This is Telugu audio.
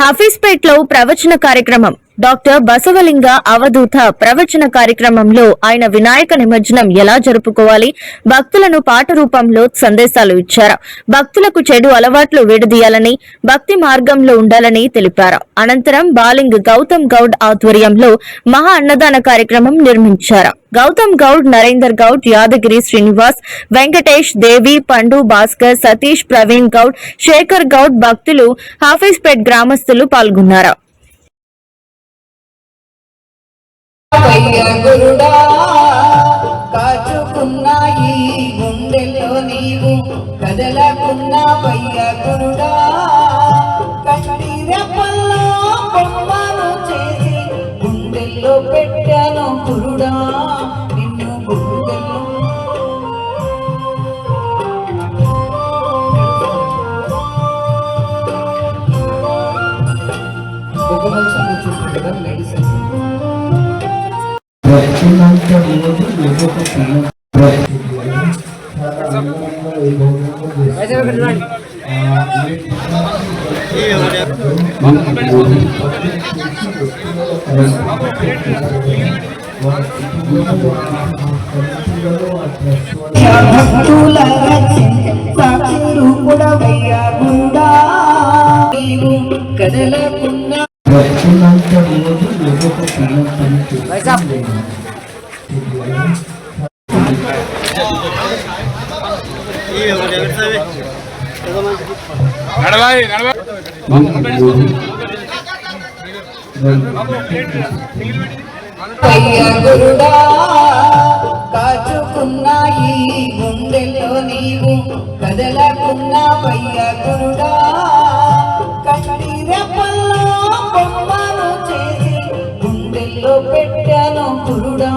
హఫీజ్పేట్లో ప్రవచన కార్యక్రమం. డాక్టర్ బసవలింగ అవధూత ప్రవచన కార్యక్రమంలో ఆయన వినాయక నిమజ్జనం ఎలా జరుపుకోవాలి, భక్తులను పాట రూపంలో సందేశాలు ఇచ్చారు. భక్తులకు చెడు అలవాట్లు విడదీయాలని, భక్తి మార్గంలో ఉండాలని తెలిపారు. అనంతరం బాలింగ్ గౌతమ్ గౌడ్ ఆధ్వర్యంలో మహా అన్నదాన కార్యక్రమం నిర్మించారు. గౌతమ్ గౌడ్, నరేందర్ గౌడ్, యాదగిరి శ్రీనివాస్, వెంకటేష్, దేవి, పండు, భాస్కర్, సతీష్, ప్రవీణ్ గౌడ్, శేఖర్ గౌడ్, భక్తులు, హఫీజ్పేట్ గ్రామస్తులు పాల్గొన్నారు. పెట్టాను కురుడా నిన్ను కదలకున్నా గురుడా కాచుకున్నా ఈ గుండెల్లో నీవు కదలకున్నా పయ్య గురుడా కన్నీరెప్పల్లో బొమ్మను చేసి గుండెల్లో పెట్టాను కురుడా